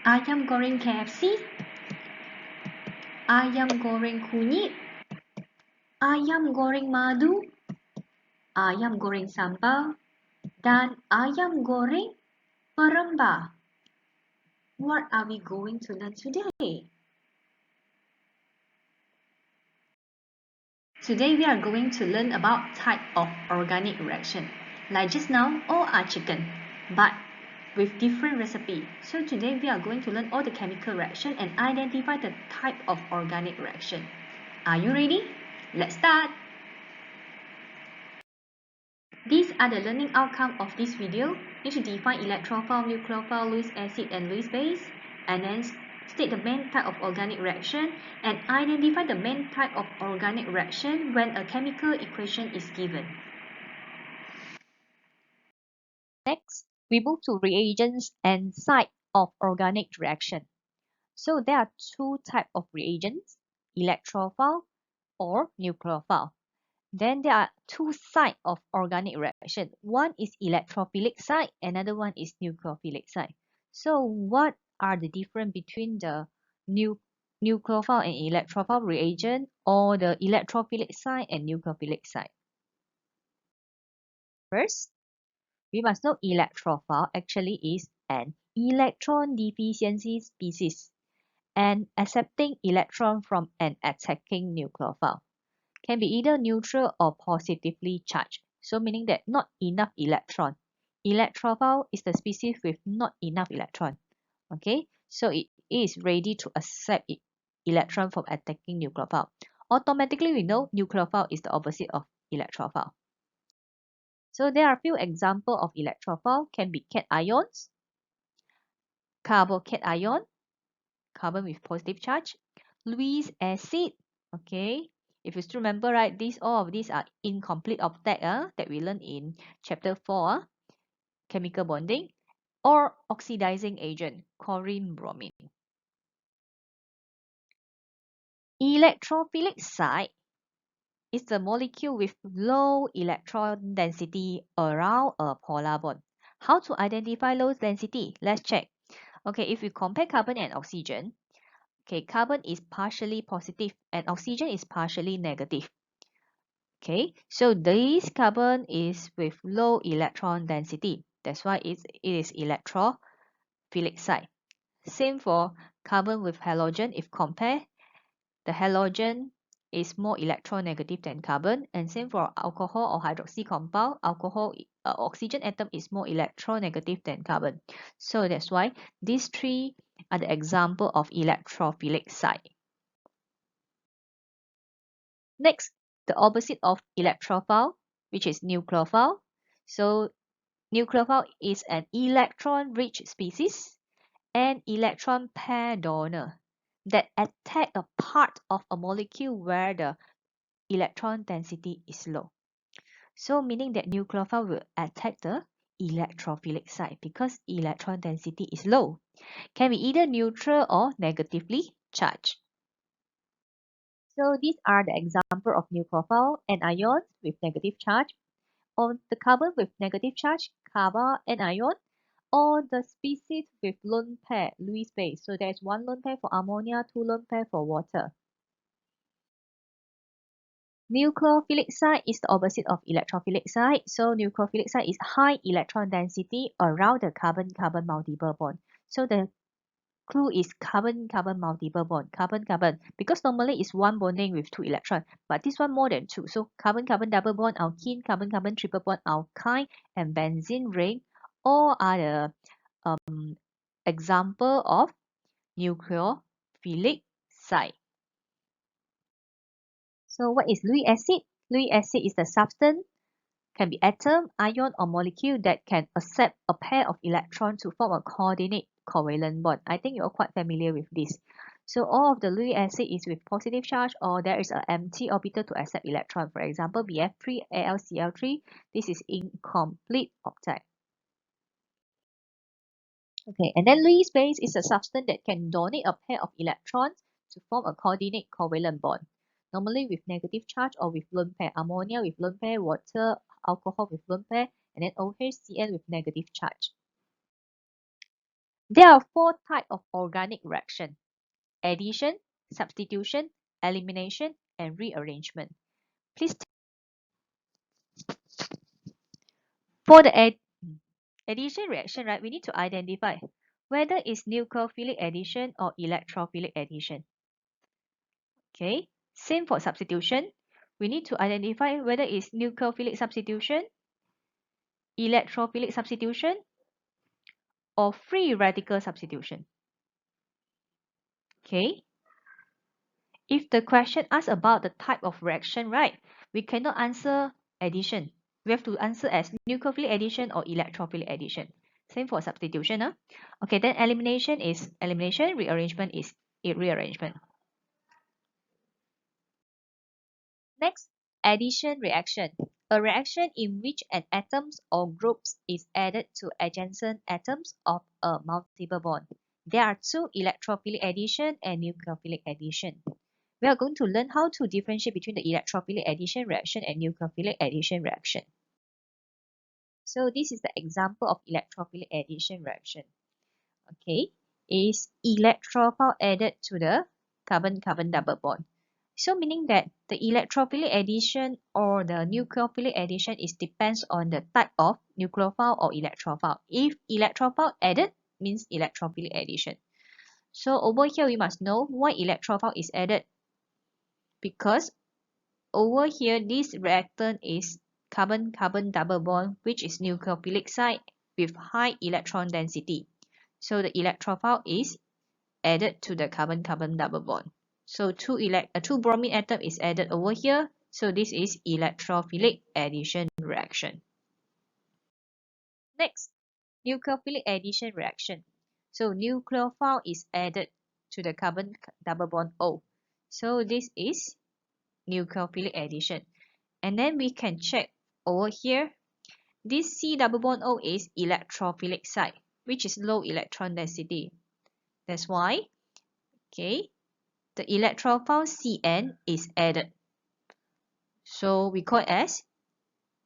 Ayam goreng KFC, ayam goreng kunyit, ayam goreng madu, ayam goreng sambal, dan ayam goreng perembah. What are we going to learn today? Today we are going to learn about type of organic reaction. Like just now, all are chicken, but with different recipe. So today we are going to learn all the chemical reaction and identify the type of organic reaction. Are you ready? Let's start! These are the learning outcome of this video. You should define electrophile, nucleophile, Lewis acid and Lewis base, and then state the main type of organic reaction and identify the main type of organic reaction when a chemical equation is given. Next, we move to reagents and site of organic reaction. So there are two types of reagents, electrophile or nucleophile. Then there are two sites of organic reaction. One is electrophilic site, another one is nucleophilic site. So what are the difference between the nucleophile and electrophile reagent or the electrophilic site and nucleophilic site? First, we must know electrophile actually is an electron deficiency species and accepting electron from an attacking nucleophile. Can be either neutral or positively charged. So meaning that not enough electron. Electrophile is the species with not enough electron. Okay, so it is ready to accept electron from attacking nucleophile. Automatically we know nucleophile is the opposite of electrophile. So there are a few examples of electrophile. Can be cations, carbocation, carbon with positive charge, Lewis acid, okay. If you still remember, right, all of these are incomplete octet that we learned in chapter 4, chemical bonding, or oxidizing agent, chlorine bromine. Electrophilic site is the molecule with low electron density around a polar bond. How to identify low density? Let's check. Okay, if we compare carbon and oxygen, okay, carbon is partially positive and oxygen is partially negative. Okay, so this carbon is with low electron density. That's why it is electrophilic site. Same for carbon with halogen. If compare, the halogen is more electronegative than carbon. And same for alcohol or hydroxy compound. Oxygen atom is more electronegative than carbon. So that's why these three are the example of electrophilic site. Next, the opposite of electrophile, which is nucleophile. So nucleophile is an electron-rich species and electron pair donor that attack a part of a molecule where the electron density is low. So meaning that nucleophile will attack the electrophilic site because electron density is low. Can be either neutral or negatively charged. So these are the example of nucleophile and ions with negative charge. On the carbon with negative charge, carbon and ion, or the species with lone pair, Lewis base. So there's one lone pair for ammonia, two lone pair for water. Nucleophilic site is the opposite of electrophilic site. So nucleophilic site is high electron density around the carbon-carbon multiple bond. So the clue is carbon-carbon multiple bond, carbon-carbon, because normally it's one bonding with two electrons, but this one more than two. So carbon-carbon double bond, alkene, carbon-carbon triple bond, alkyne, and benzene ring, all are the example of nucleophilic site. So what is Lewis acid? Lewis acid is the substance, can be atom, ion, or molecule that can accept a pair of electrons to form a coordinate covalent bond. I think you're quite familiar with this. So all of the Lewis acid is with positive charge or there is an empty orbital to accept electron. For example, BF3, AlCl3. This is incomplete octet. Okay, and then Lewis base is a substance that can donate a pair of electrons to form a coordinate covalent bond. Normally with negative charge or with lone pair. Ammonia with lone pair, water, alcohol with lone pair, and then OHCN with negative charge. There are four types of organic reaction: addition, substitution, elimination, and rearrangement. Please, for the addition reaction, right, we need to identify whether it's nucleophilic addition or electrophilic addition. Okay, same for substitution. We need to identify whether it's nucleophilic substitution, electrophilic substitution, or free radical substitution. Okay, if the question asks about the type of reaction, right, we cannot answer addition. We have to answer as nucleophilic addition or electrophilic addition. Same for substitution. Huh? Okay, then elimination is elimination, rearrangement is rearrangement. Next, addition reaction. A reaction in which an atom or group is added to adjacent atoms of a multiple bond. There are two: electrophilic addition and nucleophilic addition. We are going to learn how to differentiate between the electrophilic addition reaction and nucleophilic addition reaction. So this is the example of electrophilic addition reaction. Okay, is electrophile added to the carbon-carbon double bond. So meaning that the electrophilic addition or the nucleophilic addition is depends on the type of nucleophile or electrophile. If electrophile added means electrophilic addition. So over here we must know why electrophile is added, because over here this reactant is carbon-carbon double bond, which is nucleophilic site with high electron density. So the electrophile is added to the carbon-carbon double bond. So two bromine atom is added over here. So this is electrophilic addition reaction. Next, nucleophilic addition reaction. So nucleophile is added to the carbon double bond O. So this is nucleophilic addition. And then we can check over here. This C double bond O is electrophilic site, which is low electron density. That's why, okay, the electrophile Cn is added. So we call it as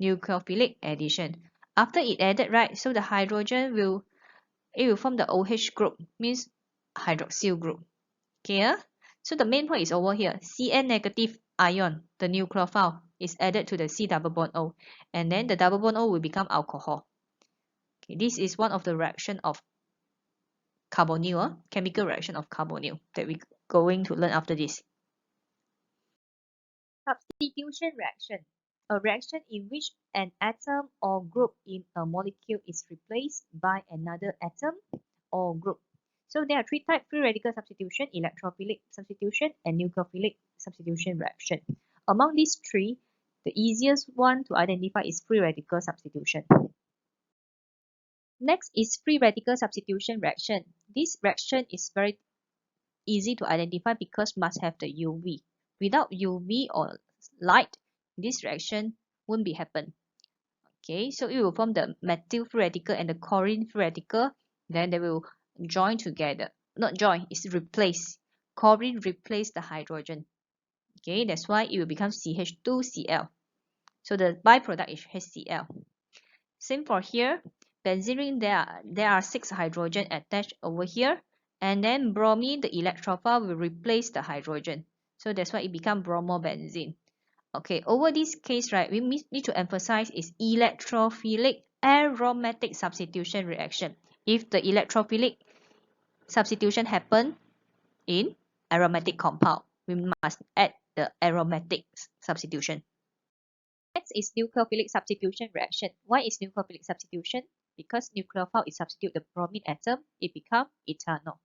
nucleophilic addition. After it added, right, so the hydrogen will form the OH group, means hydroxyl group. Okay, so the main point is over here. Cn negative ion, the nucleophile, is added to the C double bond O, and then the double bond O will become alcohol. Okay, this is one of the reaction of carbonyl, chemical reaction of carbonyl that we're going to learn after this. Substitution reaction. A reaction in which an atom or group in a molecule is replaced by another atom or group. So there are three types: free radical substitution, electrophilic substitution, and nucleophilic substitution reaction. Among these three, the easiest one to identify is free radical substitution. Next is free radical substitution reaction. This reaction is very easy to identify because must have the UV. Without UV or light, this reaction won't be happen. Okay, so it will form the methyl free radical and the chlorine free radical. Then they will join together. Not join, it's replace. Chlorine replace the hydrogen. Okay, that's why it will become CH2Cl. So the byproduct is HCl. Same for here. Benzene ring, there are 6 hydrogen attached over here. And then bromine, the electrophile, will replace the hydrogen. So that's why it becomes bromobenzene. Okay, over this case, right, we need to emphasize is electrophilic aromatic substitution reaction. If the electrophilic substitution happen in aromatic compound, we must add the aromatic substitution. Next is nucleophilic substitution reaction. Why is nucleophilic substitution? Because nucleophile is substitute the bromine atom, it becomes ethanol.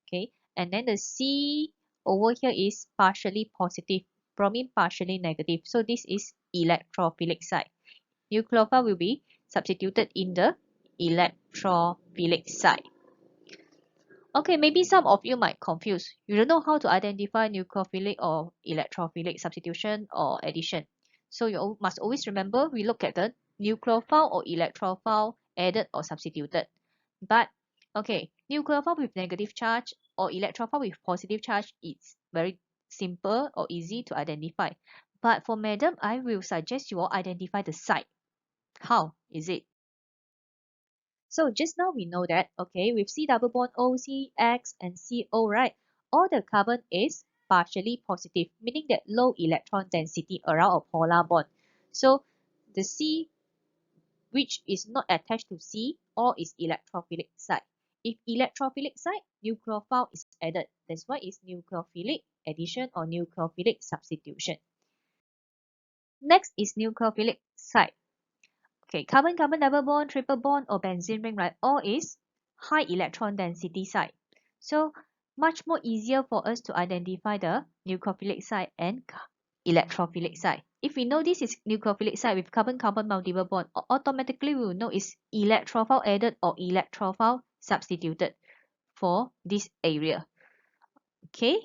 Okay, and then the C over here is partially positive, bromine partially negative. So this is electrophilic site. Nucleophile will be substituted in the electrophilic site. Okay, maybe some of you might confuse. You don't know how to identify nucleophilic or electrophilic substitution or addition. So you must always remember, we look at the nucleophile or electrophile added or substituted. But okay, nucleophile with negative charge or electrophile with positive charge is very simple or easy to identify. But for madam, I will suggest you all identify the site. How is it? So just now we know that, okay, with C double bond O, C, X, and CO, right, all the carbon is partially positive, meaning that low electron density around a polar bond. So the C which is not attached to C or is electrophilic site. If electrophilic site, nucleophile is added. That's why it's nucleophilic addition or nucleophilic substitution. Next is nucleophilic site. Okay, carbon-carbon double bond, triple bond, or benzene ring, right? All is high electron density site. So much more easier for us to identify the nucleophilic site and electrophilic site. If we know this is nucleophilic site with carbon-carbon multiple bond, automatically we will know it's electrophile added or electrophile substituted for this area. Okay,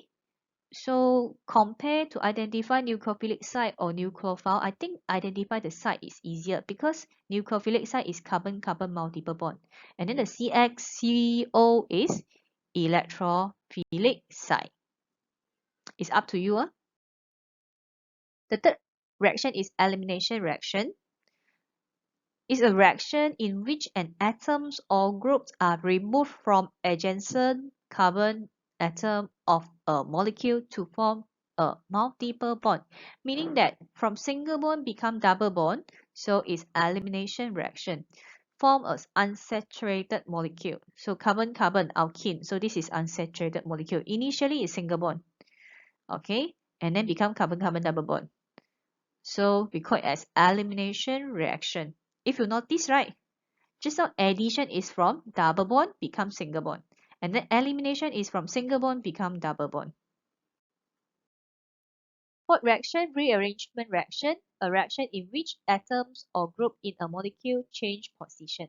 so compare to identify nucleophilic site or nucleophile, I think identify the site is easier because nucleophilic site is carbon-carbon multiple bond. And then the CXCO is electrophilic site. It's up to you. The third reaction is elimination reaction. It's a reaction in which an atoms or groups are removed from adjacent carbon atom of a molecule to form a multiple bond, meaning that from single bond become double bond, so it's elimination reaction. Form an unsaturated molecule. So carbon-carbon alkene. So this is unsaturated molecule. Initially it's single bond. Okay, and then become carbon-carbon double bond. So we call it as elimination reaction. If you notice, right, just now addition is from double bond become single bond. And then elimination is from single bond become double bond. Fourth reaction, rearrangement reaction, a reaction in which atoms or group in a molecule change position.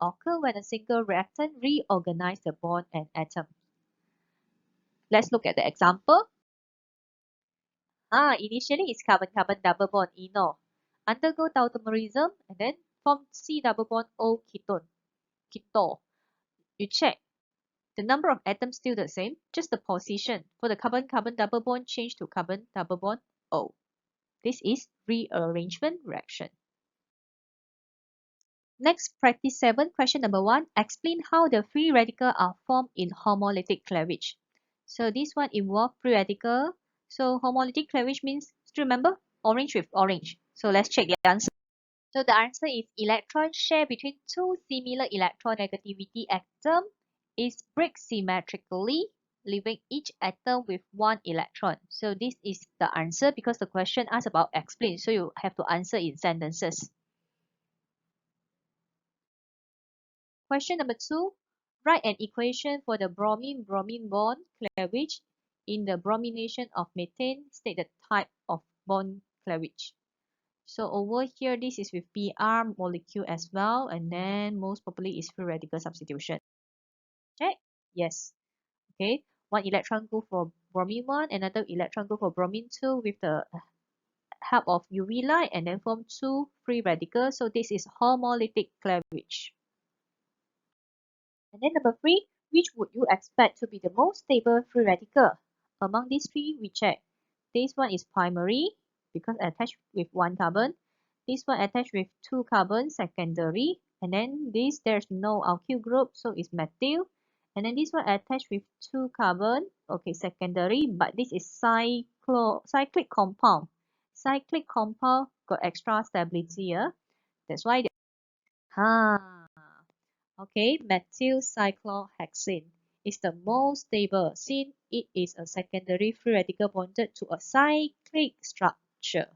Occur when a single reactant reorganizes the bond and atom. Let's look at the example. Initially it's carbon-carbon double bond enol. Undergo tautomerism and then form C double bond O ketone. Ketol. You check. The number of atoms still the same, just the position. For the carbon-carbon double bond change to carbon double bond O. This is rearrangement reaction. Next, practice 7, question number 1. Explain how the free radicals are formed in homolytic cleavage. So this one involves free radical. So homolytic cleavage means, still remember, orange with orange. So let's check the answer. So the answer is electrons share between two similar electronegativity atoms is break symmetrically, leaving each atom with one electron. So this is the answer because the question asks about explain. So you have to answer in sentences. Question number 2. Write an equation for the bromine-bromine bond cleavage. In the bromination of methane, state the type of bond cleavage. So over here, this is with Br molecule as well. And then most probably is free radical substitution. Check? Yes. Okay. One electron go for bromine 1, another electron go for bromine 2 with the help of UV light and then form two free radicals. So this is homolytic cleavage. And then number 3, which would you expect to be the most stable free radical? Among these three, we check. This one is primary because attached with one carbon. This one attached with two carbons, secondary. And then this, there's no alkyl group, so it's methyl. And then this one attached with two carbon, okay, secondary, but this is cyclic compound. Cyclic compound got extra stability here. That's why okay, methyl cyclohexane is the most stable since it is a secondary free radical bonded to a cyclic structure.